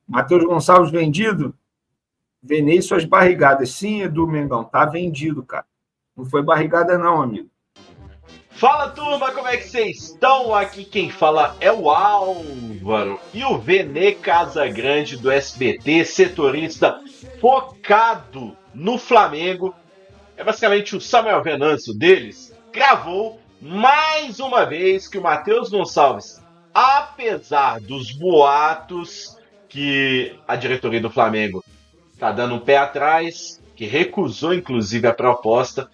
Matheus Gonçalves vendido? Venei suas barrigadas. Sim, Edu Mengão, tá vendido, cara. Não foi barrigada não, amigo. Fala, turma, como é que vocês estão? Aqui quem fala é o Álvaro e o Vene Casagrande do SBT, setorista focado no Flamengo. É basicamente o Samuel Venâncio deles, cravou mais uma vez que o Matheus Gonçalves, apesar dos boatos que a diretoria do Flamengo está dando um pé atrás, que recusou inclusive a proposta,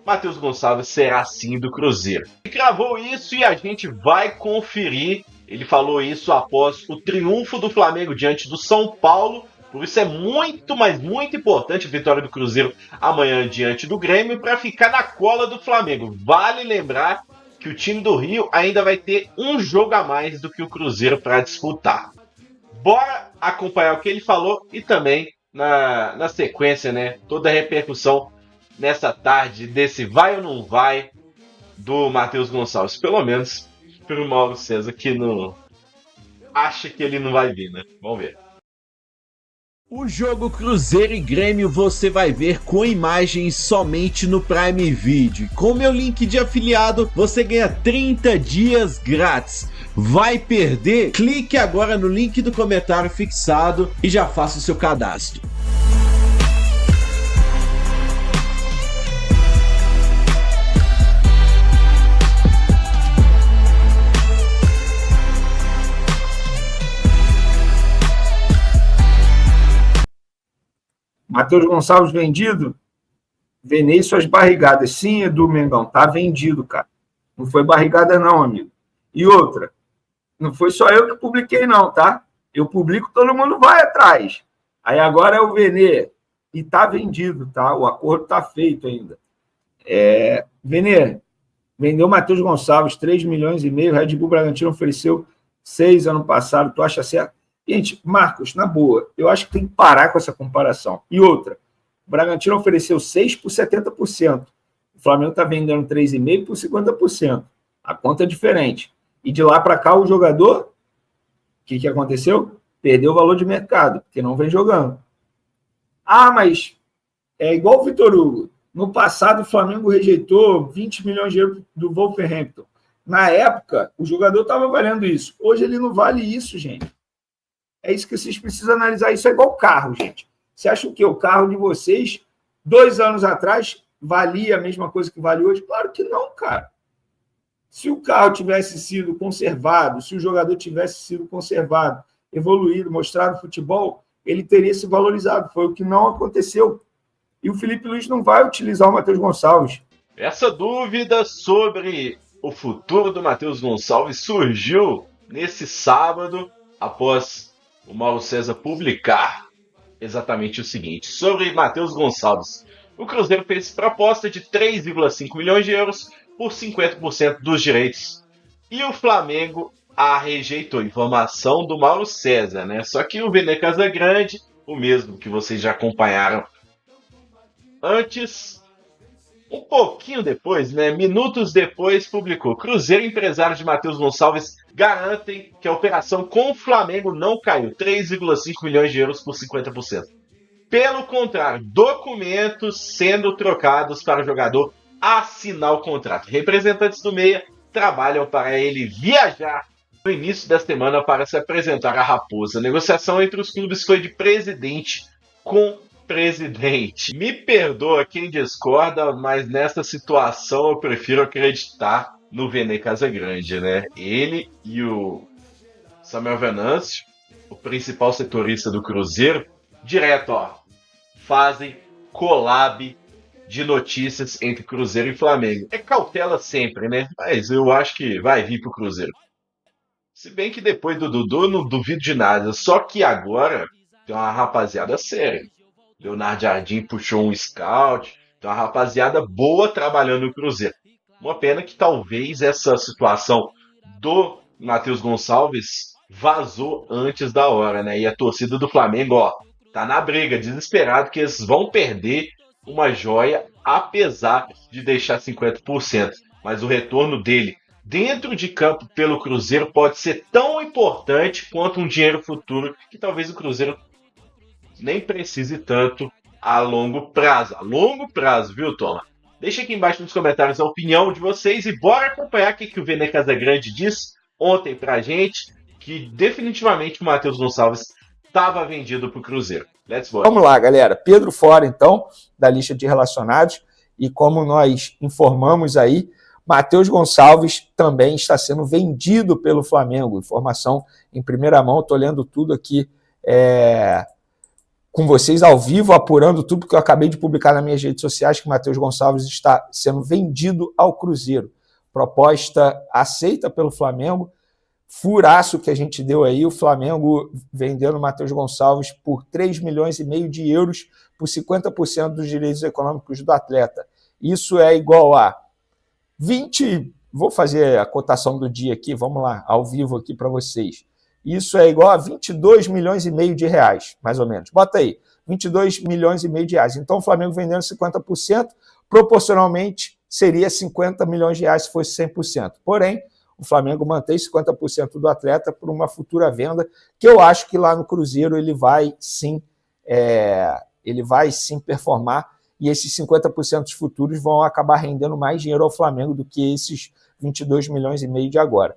Matheus Gonçalves será sim do Cruzeiro. Ele cravou isso e a gente vai conferir. Ele falou isso após o triunfo do Flamengo diante do São Paulo. Por isso é muito, mas muito importante a vitória do Cruzeiro amanhã diante do Grêmio para ficar na cola do Flamengo. Vale lembrar que o time do Rio ainda vai ter um jogo a mais do que o Cruzeiro para disputar. Bora acompanhar o que ele falou e também na sequência, né, toda a repercussão nessa tarde desse vai ou não vai do Matheus Gonçalves. Pelo menos pelo Mauro César, que não acha que ele não vai vir, né? Vamos ver. O jogo Cruzeiro e Grêmio você vai ver com imagens somente no Prime Video. Com meu link de afiliado, você ganha 30 dias grátis. Vai perder? Clique agora no link do comentário fixado e já faça o seu cadastro. Matheus Gonçalves vendido? Venei suas barrigadas. Sim, Edu Mengão, tá vendido, cara. Não foi barrigada não, amigo. E outra, não foi só eu que publiquei não, tá? Eu publico, todo mundo vai atrás. Aí agora é o Venê. E tá vendido, tá? O acordo tá feito ainda. Venê, vendeu Matheus Gonçalves, 3,5 milhões. Red Bull Bragantino ofereceu 6 ano passado. Tu acha certo? Gente, Marcos, na boa, eu acho que tem que parar com essa comparação. E outra, o Bragantino ofereceu 6 por 70%. O Flamengo está vendendo 3,5 por 50%. A conta é diferente. E de lá para cá, o jogador, o que aconteceu? Perdeu o valor de mercado, porque não vem jogando. Ah, mas é igual o Vitor Hugo. No passado, o Flamengo rejeitou 20 milhões de euros do Wolverhampton. Na época, o jogador estava valendo isso. Hoje ele não vale isso, gente. É isso que vocês precisam analisar. Isso é igual carro, gente. Você acha que o carro de vocês, 2 anos atrás, valia a mesma coisa que vale hoje? Claro que não, cara. Se o carro tivesse sido conservado, se o jogador tivesse sido conservado, evoluído, mostrado futebol, ele teria se valorizado. Foi o que não aconteceu. E o Felipe Luiz não vai utilizar o Matheus Gonçalves. Essa dúvida sobre o futuro do Matheus Gonçalves surgiu nesse sábado, após o Mauro César publicar exatamente o seguinte: sobre Matheus Gonçalves, o Cruzeiro fez proposta de 3,5 milhões de euros por 50% dos direitos e o Flamengo a rejeitou. Informação do Mauro César, né? Só que o Vene Casagrande, o mesmo que vocês já acompanharam antes, um pouquinho depois, né, minutos depois, publicou: Cruzeiro e empresário de Matheus Gonçalves garantem que a operação com o Flamengo não caiu. 3,5 milhões de euros por 50%. Pelo contrário, documentos sendo trocados para o jogador assinar o contrato. Representantes do Meia trabalham para ele viajar no início da semana para se apresentar à Raposa. A negociação entre os clubes foi de presidente com presidente. Me perdoa quem discorda, mas nessa situação eu prefiro acreditar no Vene Casagrande, né? Ele e o Samuel Venâncio, o principal setorista do Cruzeiro, direto, fazem collab de notícias entre Cruzeiro e Flamengo. É cautela sempre, né? Mas eu acho que vai vir pro Cruzeiro. Se bem que depois do Dudu eu não duvido de nada. Só que agora tem uma rapaziada séria. Leonardo Jardim puxou um scout. Tem uma rapaziada boa trabalhando no Cruzeiro. Uma pena que talvez essa situação do Matheus Gonçalves vazou antes da hora, né? E a torcida do Flamengo, tá na briga, desesperado, que eles vão perder uma joia, apesar de deixar 50%. Mas o retorno dele dentro de campo pelo Cruzeiro pode ser tão importante quanto um dinheiro futuro que talvez o Cruzeiro nem precise tanto a longo prazo. A longo prazo, viu, Toma? Deixa aqui embaixo nos comentários a opinião de vocês e bora acompanhar o que o Vene Casagrande disse ontem pra gente, que definitivamente o Matheus Gonçalves estava vendido pro Cruzeiro. Let's go. Vamos lá, galera. Pedro fora, então, da lista de relacionados. E como nós informamos aí, Matheus Gonçalves também está sendo vendido pelo Flamengo. Informação em primeira mão. Estou lendo tudo aqui com vocês ao vivo, apurando tudo que eu acabei de publicar nas minhas redes sociais, que Matheus Gonçalves está sendo vendido ao Cruzeiro. Proposta aceita pelo Flamengo. Furaço que a gente deu aí, o Flamengo vendendo o Matheus Gonçalves por 3,5 milhões de euros por 50% dos direitos econômicos do atleta. Isso é igual a 20... Vou fazer a cotação do dia aqui, vamos lá, ao vivo aqui para vocês. Isso é igual a 22,5 milhões de reais, mais ou menos. Bota aí, 22,5 milhões de reais. Então o Flamengo vendendo 50%, proporcionalmente seria 50 milhões de reais se fosse 100%. Porém, o Flamengo mantém 50% do atleta por uma futura venda, que eu acho que lá no Cruzeiro ele vai sim performar, e esses 50% futuros vão acabar rendendo mais dinheiro ao Flamengo do que esses 22,5 milhões de agora.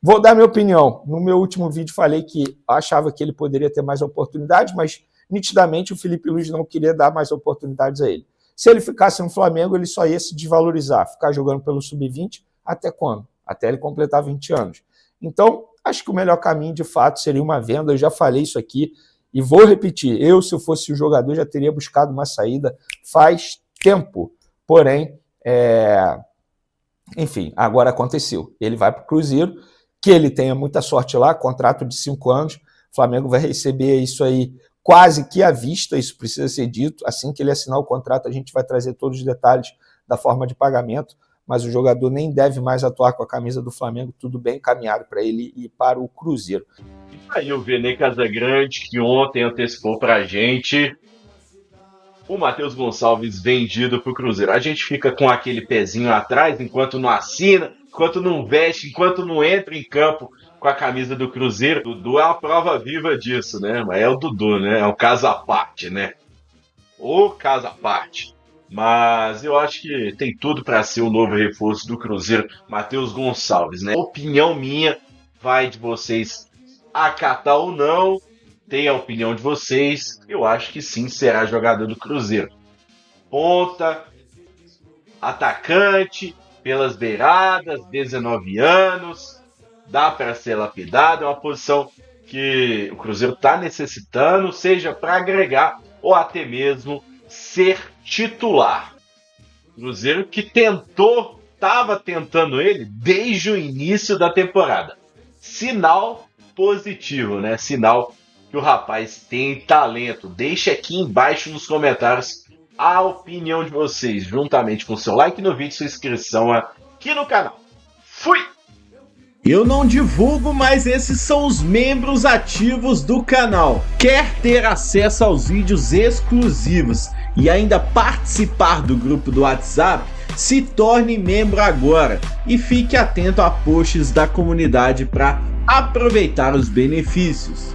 Vou dar minha opinião. No meu último vídeo falei que achava que ele poderia ter mais oportunidades, mas nitidamente o Felipe Luiz não queria dar mais oportunidades a ele. Se ele ficasse no Flamengo, ele só ia se desvalorizar, ficar jogando pelo Sub-20 até quando? Até ele completar 20 anos. Então, acho que o melhor caminho, de fato, seria uma venda. Eu já falei isso aqui e vou repetir. Eu, se eu fosse o jogador, já teria buscado uma saída faz tempo. Porém, enfim, agora aconteceu. Ele vai para o Cruzeiro, que ele tenha muita sorte lá, contrato de 5 anos. O Flamengo vai receber isso aí quase que à vista, isso precisa ser dito. Assim que ele assinar o contrato, a gente vai trazer todos os detalhes da forma de pagamento. Mas o jogador nem deve mais atuar com a camisa do Flamengo, tudo bem encaminhado para ele e para o Cruzeiro. E aí o Vene Casagrande, que ontem antecipou para a gente o Matheus Gonçalves vendido para o Cruzeiro. A gente fica com aquele pezinho atrás enquanto não assina, enquanto não veste, enquanto não entra em campo com a camisa do Cruzeiro. Dudu é uma prova viva disso, né? Mas é o Dudu, né? É um caso à parte, né? O caso à parte. Mas eu acho que tem tudo para ser o novo reforço do Cruzeiro, Matheus Gonçalves, né? Opinião minha, vai de vocês acatar ou não, tem a opinião de vocês. Eu acho que sim, será jogador do Cruzeiro. Ponta, atacante, pelas beiradas, 19 anos, dá para ser lapidado, é uma posição que o Cruzeiro está necessitando, seja para agregar ou até mesmo ser titular. Cruzeiro que estava tentando ele desde o início da temporada. Sinal positivo, né? Sinal que o rapaz tem talento. Deixa aqui embaixo nos comentários a opinião de vocês, juntamente com seu like no vídeo e sua inscrição aqui no canal. Fui! Eu não divulgo, mas esses são os membros ativos do canal. Quer ter acesso aos vídeos exclusivos e ainda participar do grupo do WhatsApp? Se torne membro agora e fique atento a posts da comunidade para aproveitar os benefícios.